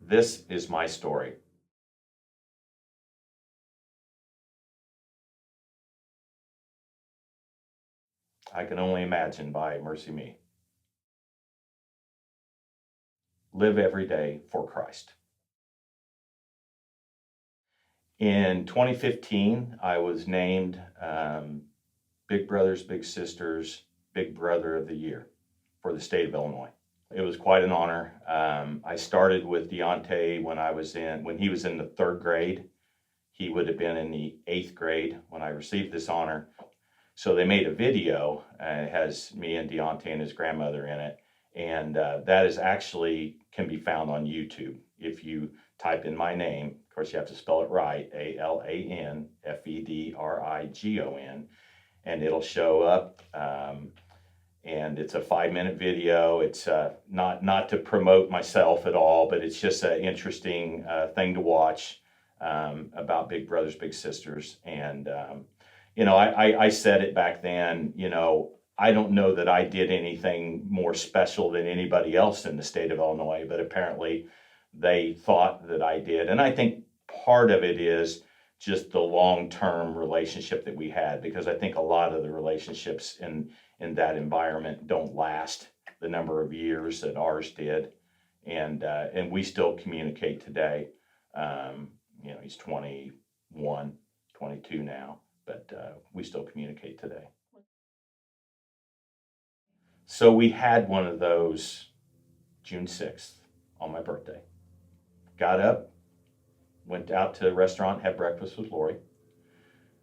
This is my story. I Can Only Imagine by MercyMe. Live every day for Christ. In 2015, I was named Big Brothers Big Sisters Big Brother of the Year for the state of Illinois. It was quite an honor. I started with Deontay when he was in the third grade. He would have been in the eighth grade when I received this honor. So they made a video. It has me and Deontay and his grandmother in it. And that is actually can be found on YouTube. If you type in my name, of course you have to spell it right, ALANFEDRIGON, and it'll show up. And it's a 5-minute video. It's not to promote myself at all, but it's just an interesting thing to watch about Big Brothers Big Sisters. And I said it back then, I don't know that I did anything more special than anybody else in the state of Illinois, but apparently they thought that I did. And I think part of it is just the long-term relationship that we had, because I think a lot of the relationships in that environment don't last the number of years that ours did. And we still communicate today. He's 21, 22 now, but we still communicate today. So we had one of those June 6th on my birthday. Got up, went out to a restaurant, had breakfast with Lori,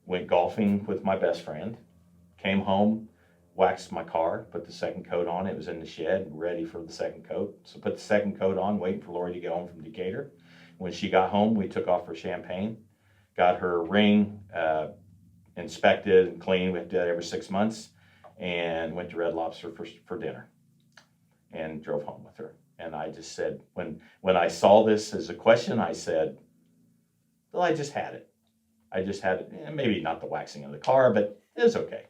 went golfing with my best friend, came home, waxed my car, put the second coat on. It was in the shed, ready for the second coat. So put the second coat on, waiting for Lori to get home from Decatur. When she got home, we took off her champagne, got her ring inspected and cleaned. We have to do that every 6 months. And went to Red Lobster for dinner and drove home with her. And I just said, when I saw this as a question, I said, well, I just had it. Maybe not the waxing of the car, but it was okay.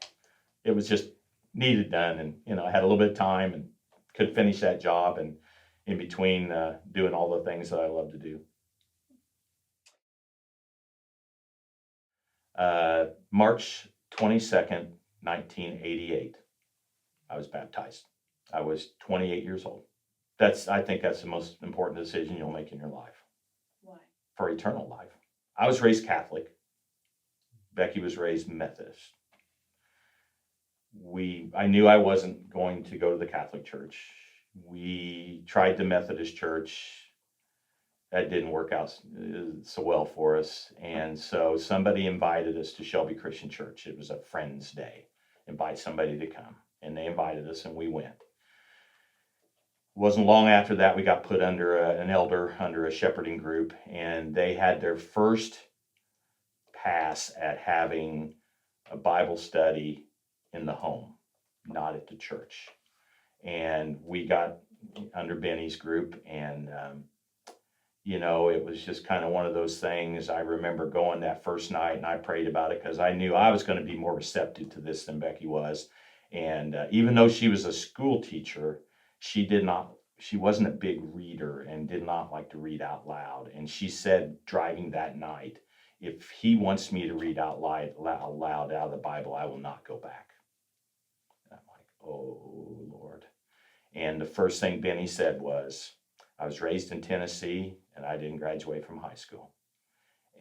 It was just needed done. And, I had a little bit of time and could finish that job, and in between doing all the things that I love to do. March 22nd, 1988, I was baptized. I was 28 years old. I think that's the most important decision you'll make in your life. Why? For eternal life. I was raised Catholic. Becky was raised Methodist. I knew I wasn't going to go to the Catholic Church. We tried the Methodist Church. That didn't work out so well for us. And so somebody invited us to Shelby Christian Church. It was a friend's day. Invite somebody to come. And they invited us, and we went. It wasn't long after that we got put under an elder, under a shepherding group, and they had their first pass at having a Bible study in the home, not at the church. And we got under Benny's group, and it was just kind of one of those things. I remember going that first night, and I prayed about it because I knew I was going to be more receptive to this than Becky was. And even though she was a school teacher, she wasn't a big reader and did not like to read out loud. And she said, driving that night, if he wants me to read out loud out of the Bible, I will not go back. And I'm like, oh, Lord. And the first thing Benny said was, I was raised in Tennessee, and I didn't graduate from high school.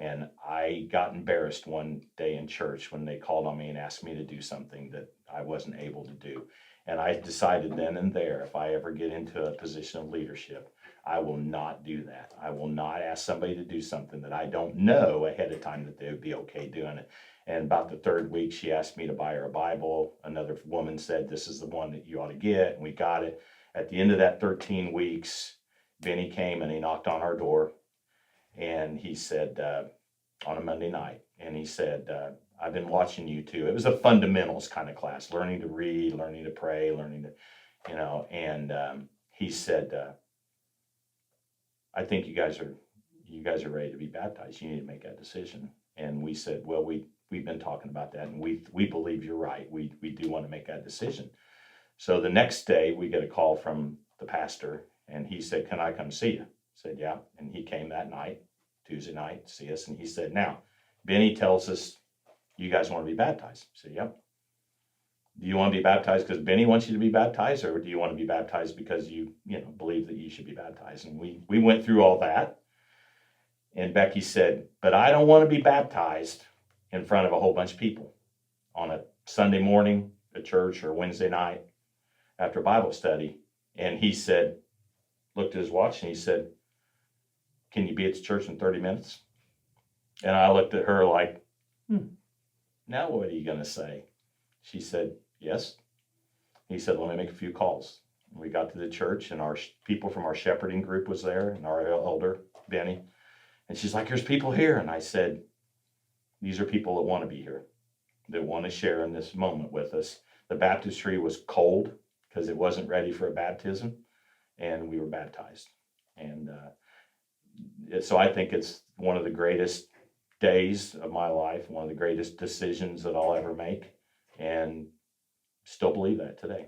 And I got embarrassed one day in church when they called on me and asked me to do something that I wasn't able to do. And I decided then and there, if I ever get into a position of leadership, I will not do that. I will not ask somebody to do something that I don't know ahead of time that they would be okay doing it. And about the third week, she asked me to buy her a Bible. Another woman said, this is the one that you ought to get. And we got it. At the end of that 13 weeks, Benny came and he knocked on our door, and he said, on a Monday night, and he said, I've been watching you two. It was a fundamentals kind of class, learning to read, learning to pray, learning to, and he said, I think you guys are ready to be baptized. You need to make that decision. And we said, well, we've been talking about that, and we believe you're right. We do want to make that decision. So the next day we get a call from the pastor, and he said, can I come see you? Said, yeah. And he came that night, Tuesday night, to see us. And he said, now, Benny tells us you guys want to be baptized. I said, yep. Do you want to be baptized because Benny wants you to be baptized, or do you want to be baptized because you believe that you should be baptized? And we went through all that. And Becky said, but I don't want to be baptized in front of a whole bunch of people on a Sunday morning at church or Wednesday night after Bible study. And he said, looked at his watch and he said, can you be at the church in 30 minutes? And I looked at her like, now what are you going to say? She said, yes. He said, let me make a few calls. And we got to the church and our people from our shepherding group was there and our elder, Benny. And she's like, there's people here. And I said, these are people that want to be here, that want to share in this moment with us. The baptistry was cold because it wasn't ready for a baptism, and we were baptized. And so I think it's one of the greatest days of my life, one of the greatest decisions that I'll ever make, and still believe that today.